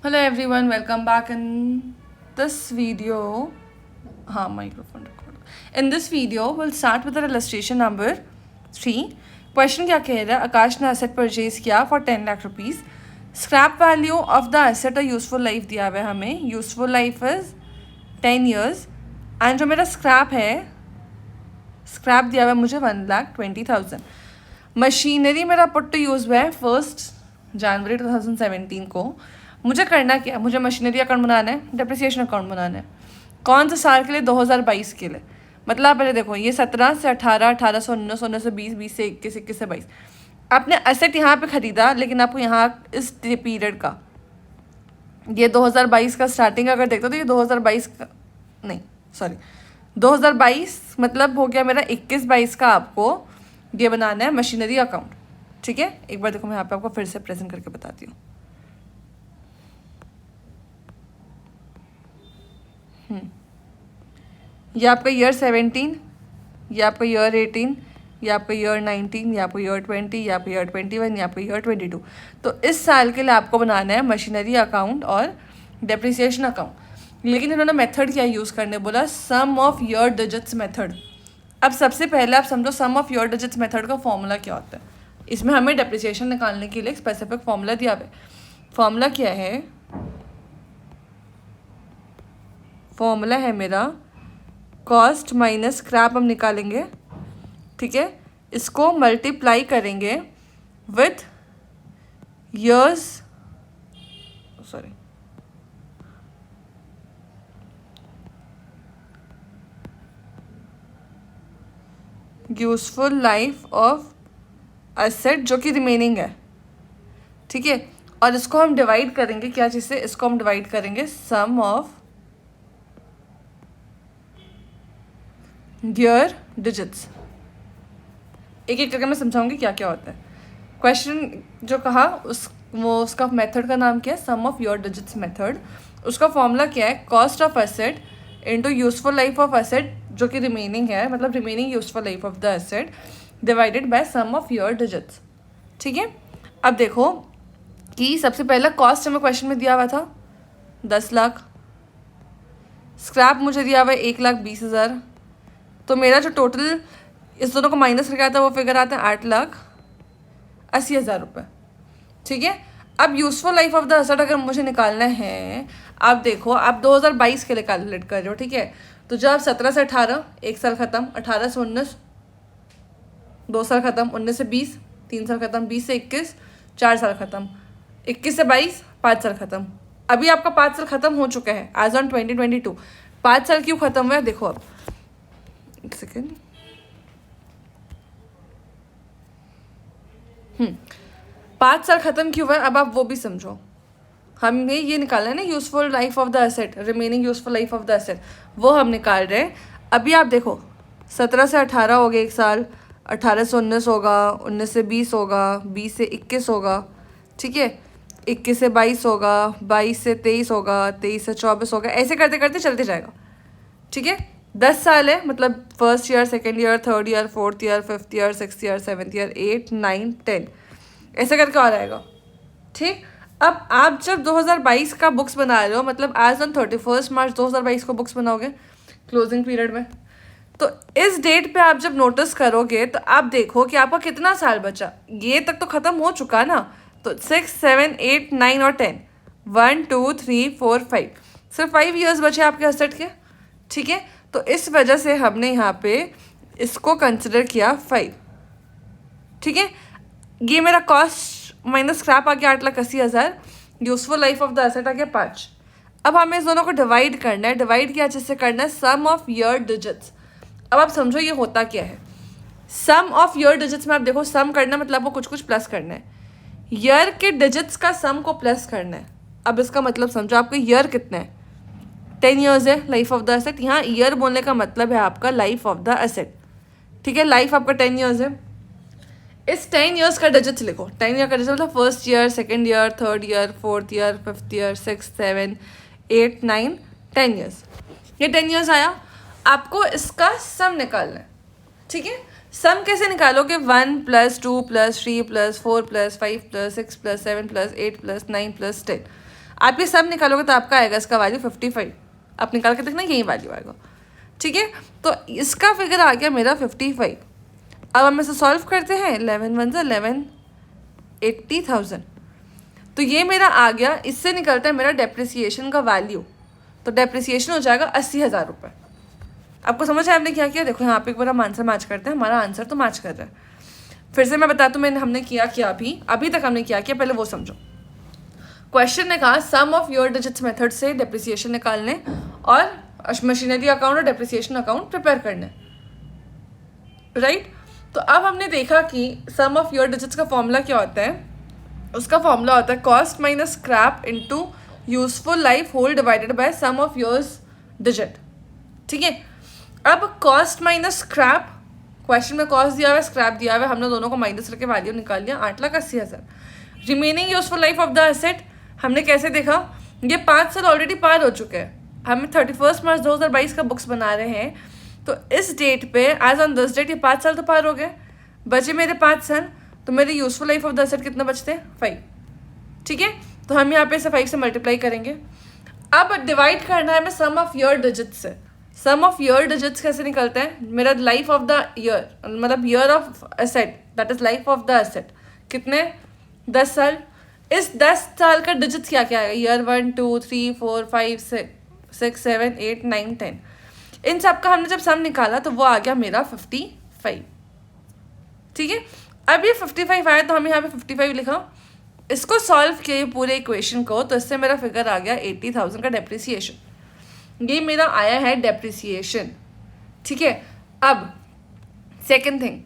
Hello everyone, welcome back in this video. Microphone record. In this video, we'll start with the illustration number 3. Question क्या कह रहा है? आकाश ने asset purchase किया for 10 lakh rupees. Scrap value of the asset और useful life दिया हुआ है हमें. Useful life is 10 years. And जो मेरा scrap है, scrap दिया हुआ है मुझे 1,20,000. मशीनरी मेरा पुट टू यूज़ हुआ है 1 जनवरी 2017 को. मुझे करना क्या है? मुझे मशीनरी अकाउंट बनाना है, डेप्रिसिएशन अकाउंट बनाना है. कौन से साल के लिए? 2022 के लिए. मतलब आप पहले देखो, ये 17 से 18, 18 से 19, 19 से 20, 20 से 21, 21 से 22. आपने एसेट यहाँ पे ख़रीदा, लेकिन आपको यहाँ इस पीरियड का, ये 2022 का स्टार्टिंग अगर देखते हो तो ये 2022 का नहीं, सॉरी 2022 मतलब हो गया मेरा 21-22 का. आपको ये बनाना है मशीनरी अकाउंट. ठीक है, एक बार देखो, मैं यहाँ पे आपको फिर से प्रेजेंट करके बताती हूँ. ये आपका ईयर 17, ये आपका ईयर 18, ये आपका ईयर 19, ये आपका ईयर 20, ये आपका ईयर 21, ये आपका ईयर 22. तो इस साल के लिए आपको बनाना है मशीनरी अकाउंट और डेप्रिसिएशन अकाउंट. लेकिन इन्होंने मेथड क्या यूज़ करने बोला? सम ऑफ ईयर डिजिट्स मेथड. अब सबसे पहले आप समझो सम ऑफ ईयर डिजिट्स मेथड का फॉर्मूला क्या होता है. इसमें हमें डेप्रिसिएशन निकालने के लिए एक स्पेसिफिक फॉर्मूला दिया हुआ है. फॉर्मूला क्या है? फॉर्मूला है मेरा कॉस्ट माइनस स्क्रैप. हम निकालेंगे, ठीक है. इसको मल्टीप्लाई करेंगे with years, sorry useful life of asset जो कि रिमेनिंग है. ठीक है, और इसको हम डिवाइड करेंगे क्या चीज़ से? इसको हम डिवाइड करेंगे सम ऑफ ईयर डिजिट्स. एक एक करके मैं समझाऊंगी क्या क्या होता है. क्वेश्चन जो कहा उसका मेथड का नाम क्या है? Sum of year digits method. उसका फॉर्मूला क्या है? Cost of asset into useful life of asset जो कि रिमेनिंग है, मतलब remaining useful life of the asset divided by sum of year digits. ठीक है, अब देखो कि सबसे पहला कॉस्ट हमें क्वेश्चन में दिया हुआ था 10 लाख. स्क्रैप मुझे दिया हुआ है 1,20,000. तो मेरा जो टोटल इस दोनों को माइनस करके आता है वो फिगर आता है 8,80,000 रुपये. ठीक है, अब useful life of the asset अगर मुझे निकालना है, आप देखो आप 2022 के लिए कैलकुलेट कर रहे हो. ठीक है, तो जब 17 से 18 1 साल ख़त्म, 18 से 19 2 साल ख़त्म, 19 से 20 3 साल ख़त्म, 20 से 21 4 साल ख़त्म, 21 से 22 5 साल ख़त्म. अभी आपका 5 साल ख़त्म हो चुका है एज ऑन 2022. 5 साल क्यों ख़त्म हुआ है? देखो अब एक सेकेंड. 5 साल ख़त्म क्यों हुआ है अब आप वो भी समझो. हमने ये निकाला है ना useful life of the asset, remaining useful life of the asset, वो हम निकाल रहे हैं. अभी आप देखो 17 से 18 हो गया 1 साल, 18 से 19 होगा, 19 से 20 होगा, 20 से 21 होगा. ठीक है, 21 से 22 होगा, 22 से 23 होगा, 23 से 24 होगा, ऐसे करते करते चलते जाएगा. ठीक है, 10 साल है, मतलब first year, second year, third year, fourth year, fifth year, six year, seventh year, 8, 9, 10 ऐसे करके और आएगा. ठीक, अब आप जब 2022 का बुक्स बना रहे हो, मतलब एज ऑन 31 मार्च 2022 को बुक्स बनाओगे क्लोजिंग पीरियड में, तो इस डेट पे आप जब नोटिस करोगे तो आप देखो कि आपका कितना साल बचा. ये तक तो ख़त्म हो चुका ना. तो 6, 7, 8, 9 और 10, 1, 2, 3, 4, 5, सिर्फ 5 ईयर्स बचे आपके एसेट के. ठीक है, तो इस वजह से हमने यहाँ पे इसको कंसिडर किया 5. ठीक है, ये मेरा कॉस्ट माइनस स्क्रैप आ गया 8,80,000. Useful life of the asset आ गया 5. अब हमें इस दोनों को डिवाइड करना है. डिवाइड क्या जिससे करना है? Sum of year digits. अब आप समझो ये होता क्या है. सम ऑफ ईयर डिजिट्स में आप देखो, सम करना मतलब वो कुछ कुछ प्लस करना है. ईयर के डिजिट्स का सम को प्लस करना है. अब इसका मतलब समझो, आपका ईयर कितना है? 10 ईयर्स है लाइफ ऑफ द एसेट. यहाँ ईयर बोलने का मतलब है आपका लाइफ ऑफ द एसेट. ठीक है, लाइफ आपका 10 ईयर्स है. इस 10 ईयर्स का डिजिट्स लिखो. 10 ईयर का डिजिट मतलब first year, second year, third year, fourth year, fifth year, 6, 7, 8, 9, 10 years. ये 10 ईयर्स आया. आपको इसका सम निकालना है. ठीक है, सम कैसे निकालोगे? 1 + 2 + 3 + 4 + 5 + 6 + 7 + 8 + 9 + 10. आप ये सब निकालोगे तो आपका आएगा इसका वैल्यू 55। आप निकाल के देखना यही वैल्यू आएगा, ठीक है। तो इसका फिगर आ गया मेरा 55। अब हम इसे सॉल्व करते हैं, 11 1 11, 80,000। तो ये मेरा आ गया, इससे निकलता है मेरा डेप्रिसिएशन का वैल्यू। तो डेप्रिसिएशन हो जाएगा 80,000 रुपये। आपको समझ आया हमने क्या किया? देखो यहाँ पे एक बार हम आंसर मैच करते हैं, हमारा आंसर तो मैच कर रहा है। फिर से मैं बताता हूँ हमने किया क्या, अभी तक हमने क्या किया, पहले वो समझो। क्वेश्चन ने कहा sum of your digits method से डेप्रिसिएशन निकालने और मशीनरी अकाउंट और डेप्रिसिएशन अकाउंट प्रिपेयर करने, राइट। तो अब हमने देखा कि सम ऑफ योर डिजिट्स का फॉर्मूला क्या होता है। उसका फॉर्मूला होता है cost minus scrap into useful life whole divided by sum of yours digit, ठीक है। अब कॉस्ट माइनस स्क्रैप, क्वेश्चन में कॉस्ट दिया हुआ है, स्क्रैप दिया हुआ है, हमने दोनों को माइनस करके वैल्यू निकाल लिया 8,80,000। Remaining useful life of the asset हमने कैसे देखा, ये 5 साल ऑलरेडी पार हो चुके हैं। हम 31 मार्च 2022 का बुक्स बना रहे हैं, तो इस डेट पे एज ऑन दिस डेट ये 5 साल तो पार हो गए, बचे मेरे 5 साल। तो मेरे useful life of the asset कितना बचते हैं, 5, ठीक है। तो हम यहाँ पे इसे 5 से मल्टीप्लाई करेंगे। अब डिवाइड करना है हमें सम ऑफ योर डिजिट्स से। सम ऑफ ईयर डिजिट्स कैसे निकलते हैं, मेरा लाइफ ऑफ द ईयर, मतलब year of asset, that is life of the asset, कितने 10 साल। इस 10 साल का डिजिट्स क्या क्या आएगा, ईयर 1 2 3 4 5 6 7 8 9 10, इन सब का हमने जब सम निकाला तो वो आ गया मेरा 55, ठीक है। अब ये 55 आया तो हमने यहाँ पे 55 लिखा, इसको सॉल्व किए पूरे इक्वेशन को, तो इससे मेरा फिगर आ गया 80,000 का डेप्रिसिएशन। ये मेरा आया है डेप्रिसिएशन, ठीक है। अब सेकंड थिंग,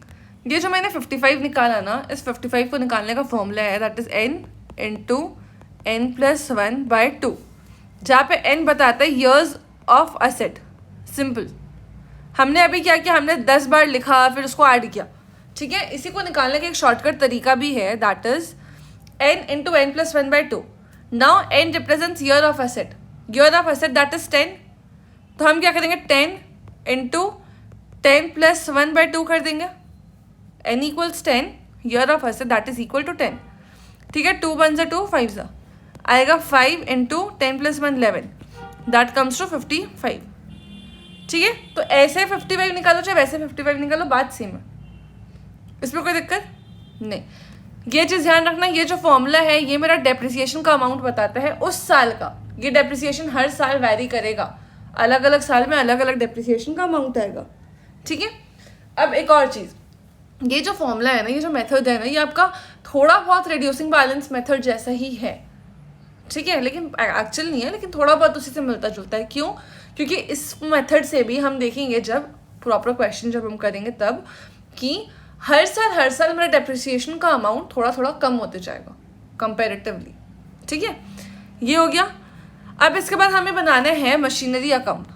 ये जो मैंने 55 निकाला ना, इस 55 को निकालने का फॉर्मूला है that is n into n plus 1/2, जहाँ पे n बताता है ईयर्स ऑफ एसेट। सिंपल, हमने अभी क्या किया, हमने 10 बार लिखा फिर उसको ऐड किया, ठीक है। इसी को निकालने का एक शॉर्टकट तरीका भी है, that is n into n plus 1/2। Now n represents year of asset, year of asset that is 10, तो हम क्या करेंगे 10 इंटू 10 प्लस 1/2 कर देंगे, n equals 10, year of asset that is equal to 10, ठीक है। 2 1 2 5 सा आएगा, 5 into 10 plus 1 11, that comes to 55, ठीक है। तो ऐसे 55 निकालो चाहे वैसे 55 निकालो, बात सेम है, इसमें कोई दिक्कत नहीं। ये चीज़ ध्यान रखना, ये जो फॉर्मूला है ये मेरा डेप्रिसिएशन का अमाउंट बताता है उस साल का। ये डेप्रिसिएशन हर साल वैरी करेगा, अलग अलग साल में अलग अलग डेप्रिसिएशन का अमाउंट आएगा, ठीक है। अब एक और चीज़, ये जो फॉर्मूला है ना, ये जो मेथड है ना, ये आपका थोड़ा बहुत रिड्यूसिंग बैलेंस मेथड जैसा ही है, ठीक है, लेकिन एक्चुअल नहीं है, लेकिन थोड़ा बहुत उसी से मिलता जुलता है। क्यों? क्योंकि इस मेथड से भी हम देखेंगे जब प्रॉपर क्वेश्चन जब हम करेंगे तब, कि हर साल मेरा डेप्रिसिएशन का अमाउंट थोड़ा थोड़ा कम होते जाएगा कंपैरेटिवली, ठीक है। ये हो गया। अब इसके बाद हमें बनाना है machinery account.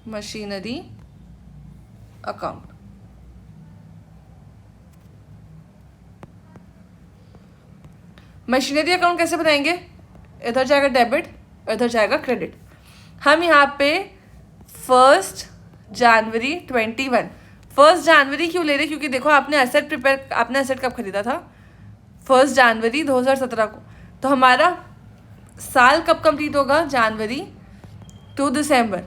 Machinery account, machinery account कैसे बनाएंगे, इधर जाएगा डेबिट, इधर जाएगा क्रेडिट। हम यहाँ पे 1 जनवरी 21, 1 जनवरी क्यों ले रहे, क्योंकि देखो आपने एसेट कब खरीदा था, 1 जनवरी 2017 को, तो हमारा साल कब कंप्लीट होगा, जनवरी टू दिसंबर,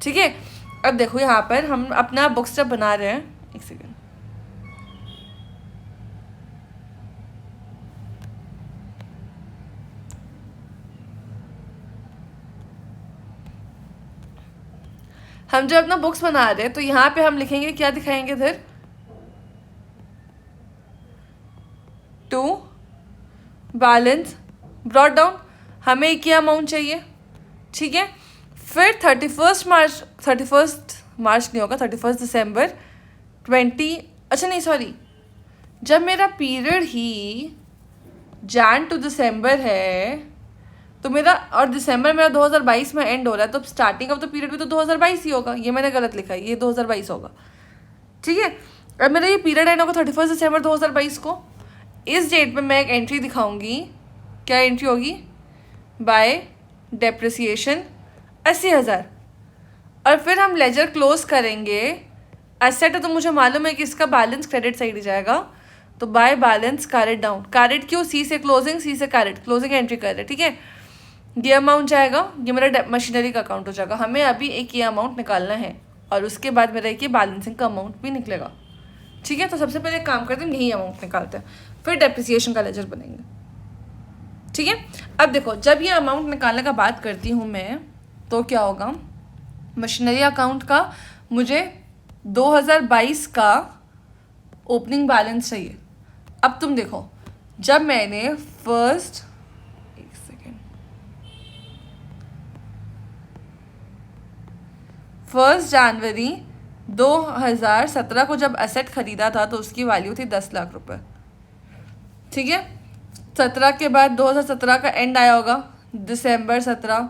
ठीक है। अब देखो यहाँ पर हम अपना बुक्स जब बना रहे हैं, एक सेकेंड, हम जब अपना बुक्स बना रहे हैं तो यहाँ पे हम लिखेंगे, क्या दिखाएंगे इधर, 2 बैलेंस ब्रॉट डाउन, हमें एक ही अमाउंट चाहिए, ठीक है। फिर 31 मार्च नहीं होगा, 31 दिसंबर 20, अच्छा नहीं सॉरी, जब मेरा पीरियड ही जैन टू दिसंबर है तो मेरा, और दिसंबर मेरा 2022 में एंड हो रहा है, तो स्टार्टिंग ऑफ द पीरियड भी तो 2022 ही होगा, ये मैंने गलत लिखा है, ये 2022 होगा, ठीक है। अब मेरा ये पीरियड एंड होगा 31 दिसंबर 2022 को। इस डेट पे मैं एक एंट्री दिखाऊंगी, क्या एंट्री होगी, बाय डेप्रिसिएशन 80,000, और फिर हम लेजर क्लोज करेंगे। एसेट है तो मुझे मालूम है कि इसका बैलेंस क्रेडिट साइड ही जाएगा, तो by balance carried down, carried क्यों, सी से क्लोजिंग, सी से कैरेट, क्लोजिंग एंट्री कर रहे, ठीक है। ये अमाउंट जाएगा, ये मेरा मशीनरी का अकाउंट हो जाएगा। हमें अभी एक ये अमाउंट निकालना है और उसके बाद मेरा एक ये बैलेंसिंग का अमाउंट भी निकलेगा, ठीक है। तो सबसे पहले एक काम करते हैं, यही अमाउंट निकालते हैं, फिर डेप्रिसिएशन का लेजर बनेंगे, ठीक है। अब देखो, जब ये अमाउंट निकालने का बात करती हूँ मैं, तो क्या होगा, मशीनरी अकाउंट का मुझे 2022 का ओपनिंग बैलेंस चाहिए। अब तुम देखो, जब मैंने फर्स्ट 1 जनवरी 2017 को जब एसेट खरीदा था तो उसकी वैल्यू थी 10 लाख रुपए, ठीक है। 17 के बाद 2017 का एंड आया होगा, दिसंबर 17,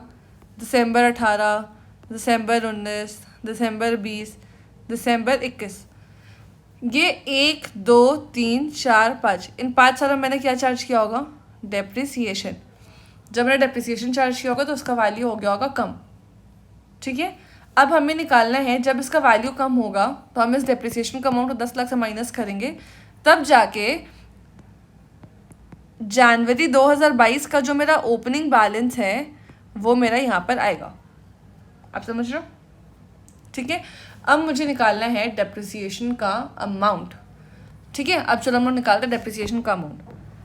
दिसंबर 18, दिसंबर 19, दिसंबर 20, दिसंबर 21, ये 1 2 3 4 5, इन 5 सालों में मैंने क्या चार्ज किया होगा, डेप्रिसिएशन। जब मैंने डेप्रिसिएशन चार्ज किया होगा तो उसका वैल्यू हो गया होगा कम, ठीक है। अब हमें निकालना है, जब इसका वैल्यू कम होगा तो हम इस डेप्रिसिएशन का अमाउंट 10 लाख से माइनस करेंगे, तब जाके जनवरी 2022 का जो मेरा ओपनिंग बैलेंस है वो मेरा यहाँ पर आएगा। आप समझ रहे हो, ठीक है। अब मुझे निकालना है डेप्रिसिएशन का अमाउंट, ठीक है। अब चलो हम लोग निकालते हैं डेप्रिसिएशन का अमाउंट।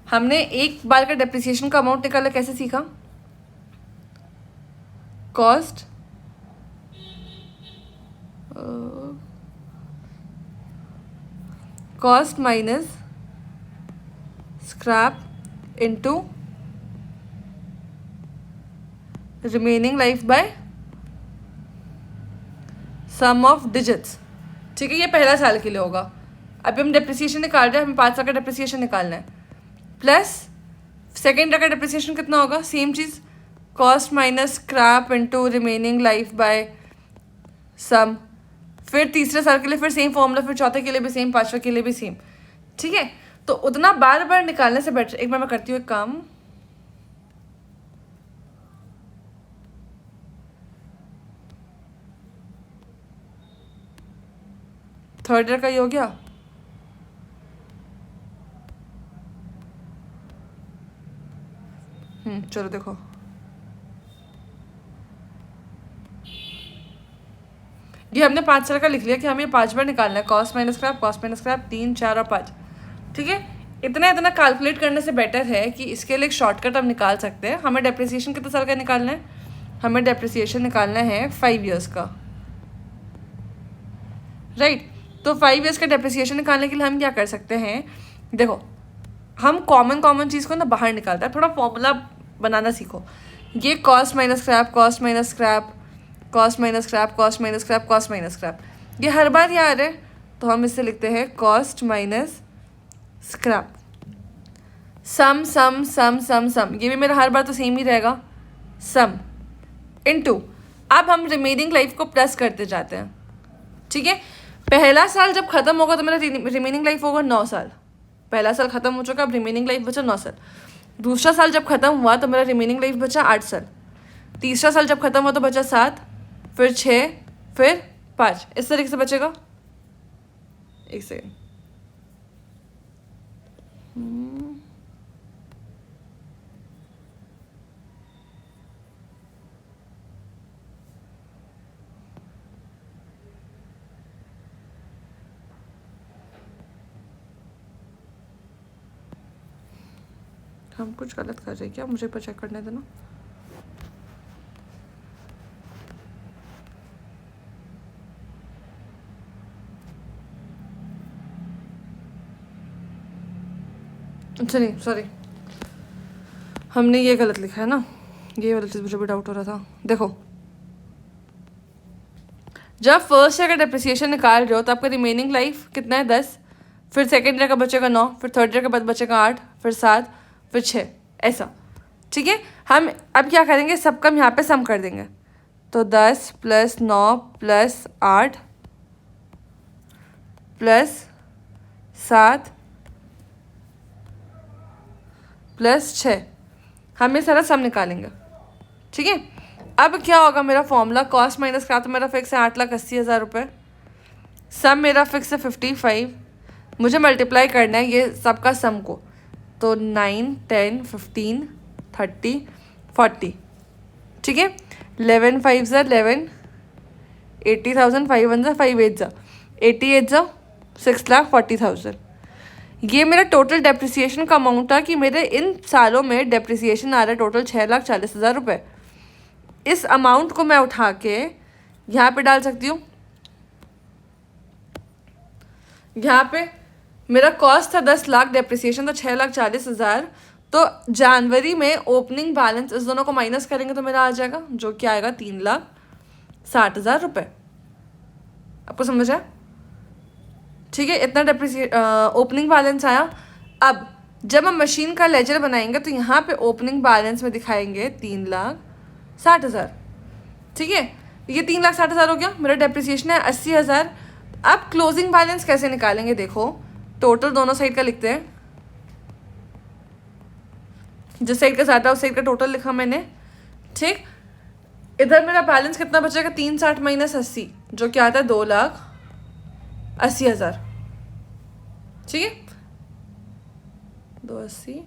हमने एक बार का डेप्रिसिएशन का अमाउंट निकाला, कैसे सीखा, cost cost minus scrap into remaining life by sum of digits, ठीक है। ये पहला साल के लिए होगा। अभी हम डेप्रिसिएशन निकाल रहे हैं, हमें 5 साल का डेप्रिसिएशन निकालना है, प्लस सेकेंड ईयर का डेप्रिसिएशन कितना होगा, सेम चीज़, cost minus scrap into remaining life by sum, फिर तीसरे साल के लिए फिर सेम फॉर्मूला, फिर चौथे के लिए भी सेम, पांचवे के लिए भी सेम, ठीक है। तो उतना बार बार निकालने से बेटर, एक बार मैं करती हूँ एक काम, थर्ड ईयर का ये हो गया, चलो देखो, ये हमने 5 साल का लिख लिया कि हमें 5 बार निकालना है, cost minus scrap, cost minus scrap, 3 4 और 5, ठीक है। इतना कैलकुलेट करने से बेटर है कि इसके लिए एक शॉर्टकट हम निकाल सकते हैं। हमें डेप्रिसिएशन कितने साल का निकालना है, हमें डेप्रिसिएशन निकालना है 5 ईयर्स का, राइट। तो 5 ईयर्स का डेप्रिसिएशन निकालने के लिए हम क्या कर सकते हैं, देखो, हम कॉमन चीज़ को ना बाहर निकालते हैं, थोड़ा फॉर्मूला बनाना सीखो। ये cost minus scrap, cost minus scrap, cost minus scrap, cost minus scrap, cost minus scrap, ये हर बार याद है, तो हम इससे लिखते हैं कॉस्ट माइनस स्क्रैप, सम सम सम सम सम, ये भी मेरा हर बार तो सेम ही रहेगा, सम इनटू, अब हम रिमेनिंग लाइफ को प्लस करते जाते हैं, ठीक है। पहला साल जब खत्म होगा तो मेरा रिमेनिंग लाइफ होगा 9 साल, पहला साल खत्म हो चुका, अब रिमेनिंग लाइफ बचा 9 साल। दूसरा साल जब खत्म हुआ तो मेरा रिमेनिंग लाइफ बचा 8 साल। तीसरा साल जब खत्म हुआ तो बचा 7, फिर 6, फिर 5, इस तरीके से बचेगा। एक सेकेंड, हम कुछ गलत कर रहे हैं क्या, मुझे पर चेक करने देना। अच्छा नहीं, सॉरी, हमने ये गलत लिखा है ना, ये वाली चीज़ मुझे भी डाउट हो रहा था। देखो, जब फर्स्ट ईयर का डेप्रिसिएशन निकाल रहे हो तो आपका रिमेनिंग लाइफ कितना है, 10, फिर सेकेंड ईयर का बचेगा 9, फिर थर्ड ईयर का बाद बचेगा 8, फिर 7, फिर 6, ऐसा, ठीक है। हम अब क्या करेंगे, सबका हम यहाँ पे सम कर देंगे, तो 10 + 9 + 8 + 7 + 6, हम ये सारा सम निकालेंगे, ठीक है। अब क्या होगा, मेरा फॉर्मूला कॉस्ट माइनस का तो मेरा फिक्स है 8,80,000 रुपये, सम मेरा फिक्स है 55, मुझे मल्टीप्लाई करना है ये सबका सम को, तो 9, 10, 15, 30, 40, ठीक है। 11 5 ज़ा 11, 80,000, 5 1 ज़ा 5 8 ज़ा 88 ज़ा 6,40,000। ये मेरा टोटल डेप्रिसिएशन का अमाउंट था कि मेरे इन सालों में डेप्रिसिएशन आ रहा है टोटल 6,40,000 रुपये। इस अमाउंट को मैं उठा के यहाँ पे डाल सकती हूँ। यहाँ पे मेरा कॉस्ट था 10 लाख, डेप्रिसिएशन था 6,40,000। तो जनवरी में ओपनिंग बैलेंस इस दोनों को माइनस करेंगे तो मेरा आ जाएगा, जो कि आएगा 3,60,000 रुपये। आपको समझ आया? ठीक है, इतना ओपनिंग बैलेंस आया। अब जब हम मशीन का लेजर बनाएंगे तो यहाँ पे ओपनिंग बैलेंस में दिखाएंगे 3,60,000, ठीक है। ये 3,60,000 हो गया। मेरा डेप्रिसिएशन है 80,000। अब क्लोजिंग बैलेंस कैसे निकालेंगे? देखो, टोटल दोनों साइड का लिखते हैं। जिस साइड का ज़्यादा उस साइड का टोटल लिखा मैंने, ठीक। इधर मेरा बैलेंस कितना बचेगा? 360 माइनस 80, जो क्या आता है 2,80,000, ठीक है। 280,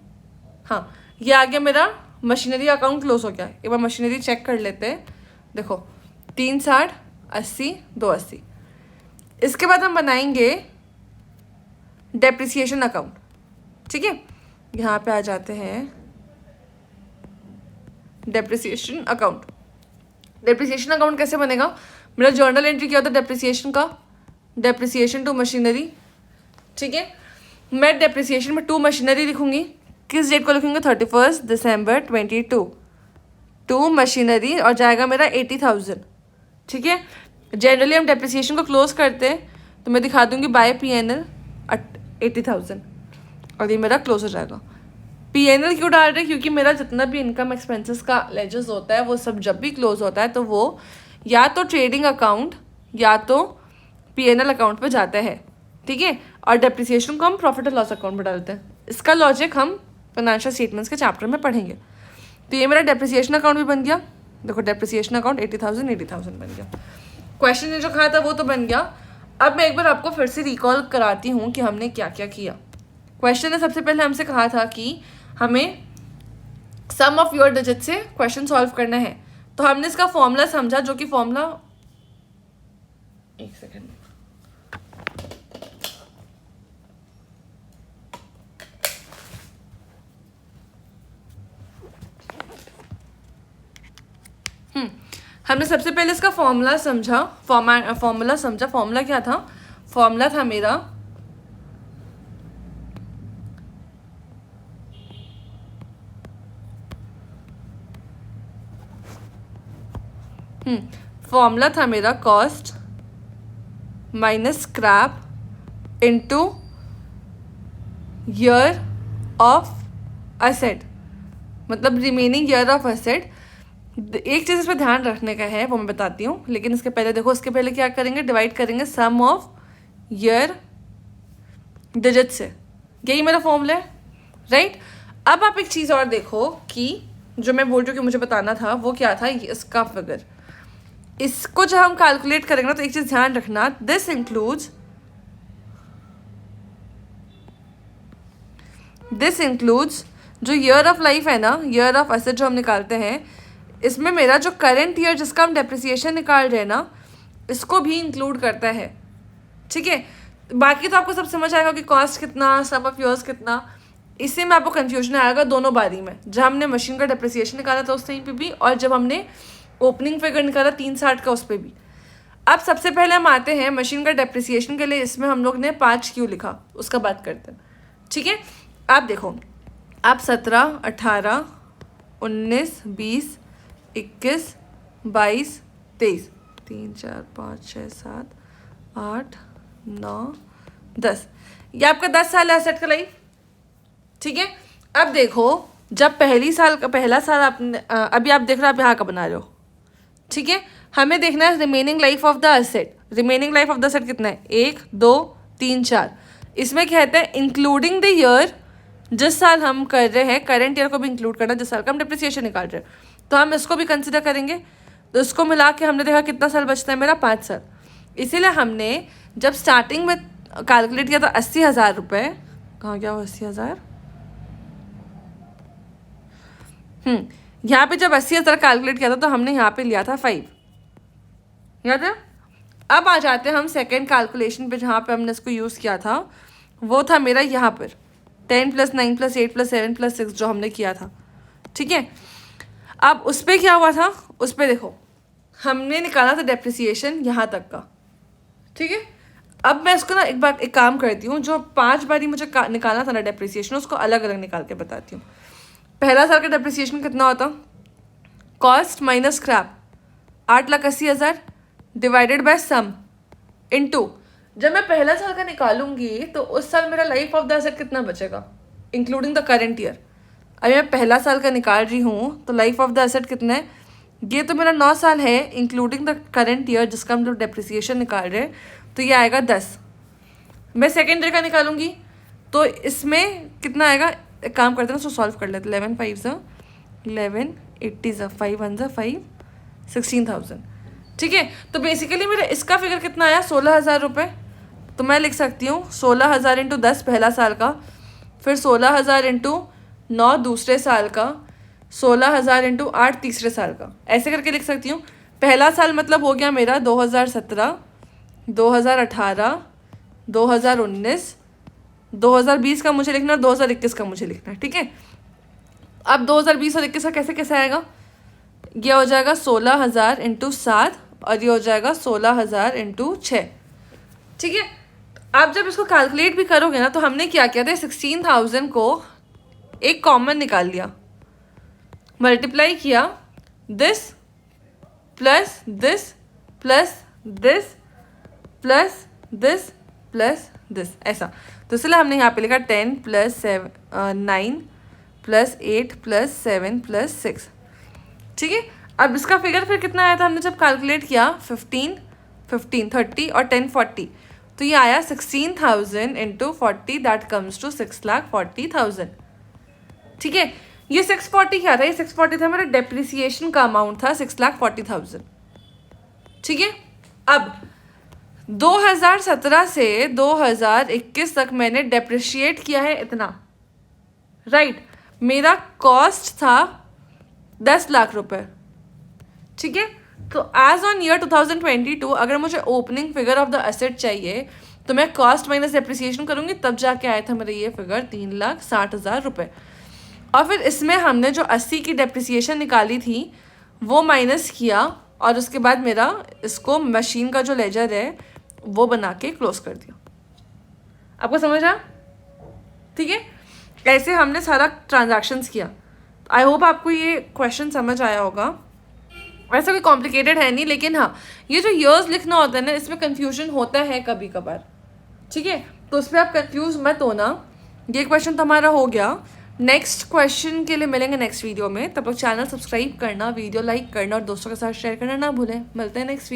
हाँ, ये आ गया मेरा मशीनरी अकाउंट क्लोज हो गया। एक बार मशीनरी चेक कर लेते हैं। देखो 360, 80, 280। इसके बाद हम बनाएंगे डेप्रिसिएशन अकाउंट, ठीक है। यहाँ पे आ जाते हैं डेप्रिसिएशन अकाउंट। डेप्रिसिएशन अकाउंट कैसे बनेगा? मेरा जर्नल एंट्री क्या होता है डेप्रिसिएशन का? डेप्रिसिएशन टू मशीनरी, ठीक है। मैं डेप्रिसिएशन में टू मशीनरी लिखूंगी। किस डेट को लिखूंगी? 31 दिसंबर 22, टू मशीनरी, और जाएगा मेरा 80,000, ठीक है। जनरली हम डेप्रिसिएशन को क्लोज करते हैं, तो मैं दिखा दूंगी बाय PNL 80,000, और ये मेरा क्लोज हो जाएगा। PNL क्यों डाल रहे हैं? क्योंकि मेरा जितना भी इनकम एक्सपेंसेस का लेजर्स होता है वो सब जब भी क्लोज होता है तो वो या तो ट्रेडिंग अकाउंट या तो PNL अकाउंट पे जाता है, ठीक है। और डेप्रिसिएशन को हम प्रॉफिट एंड लॉस अकाउंट में डालते हैं। इसका लॉजिक हम फाइनेंशियल स्टेटमेंट्स के चैप्टर में पढ़ेंगे। तो ये मेरा डेप्रिसिएशन अकाउंट भी बन गया। देखो डेप्रिसिएशन अकाउंट 80,000 80,000 बन गया। क्वेश्चन ने जो कहा था वो तो बन गया। अब मैं एक बार आपको फिर से रिकॉल कराती हूँ कि हमने क्या क्या किया। क्वेश्चन ने सबसे पहले हमसे कहा था कि हमें सम ऑफ योर डिजिट से क्वेश्चन सॉल्व करना है। तो हमने इसका फॉर्मूला समझा, जो कि फॉर्मूला, एक सेकेंड, हमने सबसे पहले इसका फॉर्मूला समझा। फॉर्मूला क्या था? फॉर्मूला था मेरा फॉर्मूला था मेरा cost minus scrap into year of asset, मतलब रिमेनिंग ईयर ऑफ असेट। एक चीज़ इस पर ध्यान रखने का है, वो मैं बताती हूँ, लेकिन इसके पहले देखो, इसके पहले क्या करेंगे? डिवाइड करेंगे सम ऑफ ईयर डिजिट से। यही मेरा फॉर्मूला है, राइट। अब आप एक चीज़ और देखो कि जो मैं बोल रही हूँ कि मुझे बताना था वो क्या था, इसका फिगर। इसको जब हम कैलकुलेट करेंगे ना तो एक चीज़ ध्यान रखना, दिस इंक्लूड्स जो ईयर ऑफ लाइफ है ना, ईयर ऑफ एसेट जो हम निकालते हैं, इसमें मेरा जो करंट ईयर जिसका हम डेप्रिसिएशन निकाल रहे हैं ना, इसको भी इंक्लूड करता है, ठीक है। बाकी तो आपको सब समझ आएगा कि कॉस्ट कितना, सम ऑफ ईयर्स कितना। इससे में आपको कंफ्यूजन आएगा दोनों बारी में, जब हमने मशीन का डेप्रिसिएशन निकाला था उस टाइम पे भी, और जब हमने ओपनिंग फिगर निकाला 360 का उस पर भी। अब सबसे पहले हम आते हैं मशीन का डेप्रिसिएशन के लिए। इसमें हम लोग ने 5 क्यों लिखा उसका बात करते हैं, ठीक है। आप देखो, आप 17, 18, 19, 20, 21, 22, 23, 3, 4, 5, 6, 7, 8, 9, 10, ये आपका 10 साल है एसेट का लाइफ, ठीक है। अब देखो, जब पहला साल आपने अभी आप देख रहे हो, आप यहाँ का बना रहे हो, ठीक है। हमें देखना है remaining life of the asset. Remaining life of the asset कितना है? 1, 2, 3, 4। इसमें कहते हैं इंक्लूडिंग द ईयर, जिस साल हम कर रहे हैं, करंट ईयर को भी इंक्लूड करना जिस साल का हम डेप्रिसिएशन निकाल रहे हैं, तो हम इसको भी कंसिडर करेंगे। तो इसको मिला के हमने देखा कितना साल बचता है मेरा? 5 साल। इसीलिए हमने जब स्टार्टिंग में कैलकुलेट किया था 80,000 रुपये, कहाँ गया वो 80,000, यहाँ पे जब 80,000 कैलकुलेट किया था तो हमने यहाँ पे लिया था 5, याद है। अब आ जाते हैं हम सेकेंड कैलकुलेशन पे, जहाँ पे हमने इसको यूज़ किया था वो था मेरा यहाँ पर 10 + 9 + 8 + 7 + 6 जो हमने किया था, ठीक है। अब उस पर क्या हुआ था, उस पर देखो हमने निकाला था डेप्रिसिएशन यहाँ तक का, ठीक है। अब मैं इसको ना एक काम करती हूँ, जो 5 बारी मुझे निकालना था ना डेप्रिसिएशन, उसको अलग अलग निकाल के बताती हूँ। पहला साल का डेप्रिसिएशन कितना होता, cost minus scrap 8,80,000 divided by sum into, जब मैं पहला साल का निकालूंगी तो उस साल मेरा लाइफ ऑफ द एसेट कितना बचेगा इंक्लूडिंग द करंट ईयर। अभी मैं पहला साल का निकाल रही हूँ तो लाइफ ऑफ द एसेट कितना है, ये तो मेरा 9 साल है इंक्लूडिंग द करंट ईयर जिसका हम लोग डेप्रिसिएशन निकाल रहे हैं, तो ये आएगा 10। मैं सेकेंड ईयर का निकालूंगी तो इसमें कितना आएगा, एक काम करते हैं उसको सॉल्व कर लेते, 11 × 5 = 11, 80 × 5 = 5, 16,000, ठीक है। तो बेसिकली मेरा इसका फिगर कितना आया, 16,000 रुपये। तो मैं लिख सकती हूँ 16,000 × 10 पहला साल का, फिर 16,000 × 9 दूसरे साल का, 16,000 × 8 तीसरे साल का, ऐसे करके लिख सकती हूँ। पहला साल मतलब हो गया मेरा 2017, 2018, 2019, 2020 का मुझे लिखना है, 2021 का मुझे लिखना है, ठीक है। अब 2020 और 21 का कैसे कैसे आएगा, ये हो जाएगा 16,000 × 7 और ये हो जाएगा 16,000 × 6, ठीक है। आप जब इसको कैलकुलेट भी करोगे ना तो हमने क्या किया था, 16,000 को एक कॉमन निकाल लिया, मल्टीप्लाई किया this plus this plus this plus this plus this, ऐसा। तो इसलिए हमने यहाँ पे लिखा 10 + 9 + 8 + 7 + 6, ठीक है। अब इसका फिगर फिर कितना आया था, हमने जब कैलकुलेट किया 15, 30 और 10, 40, तो ये आया 16,000 × 40 दैट कम्स टू 6,40,000, ठीक है। ये 640 क्या था, ये 640 था मेरा डेप्रिसिएशन का अमाउंट था, 6,40,000, ठीक है। अब 2017 से 2021 तक मैंने डेप्रिशिएट किया है इतना, राइट। मेरा कॉस्ट था 10 लाख रुपए, ठीक है। तो एज ऑन ईयर 2022 अगर मुझे opening figure of the asset चाहिए तो मैं कॉस्ट माइनस डेप्रिसिएशन करूंगी, तब जाके आया था मेरा ये फिगर 3,60,000 रुपये। और फिर इसमें हमने जो 80 की डेप्रिसिएशन निकाली थी वो माइनस किया और उसके बाद मेरा इसको मशीन का जो लेजर है वो बना के क्लोज कर दिया। आपको समझ आया, ठीक है। ऐसे हमने सारा ट्रांजैक्शंस किया। आई होप आपको ये क्वेश्चन समझ आया होगा। वैसे कोई कॉम्प्लिकेटेड है नहीं, लेकिन हाँ ये जो ईयर्स लिखना होता है ना इसमें कन्फ्यूजन होता है कभी कभार, ठीक है। तो उस पर आप कंफ्यूज मत होना। ये क्वेश्चन तो हमारा हो गया। नेक्स्ट क्वेश्चन के लिए मिलेंगे नेक्स्ट वीडियो में। तब तक चैनल सब्सक्राइब करना, वीडियो लाइक करना और दोस्तों के साथ शेयर करना ना भूलें। मिलते हैं नेक्स्ट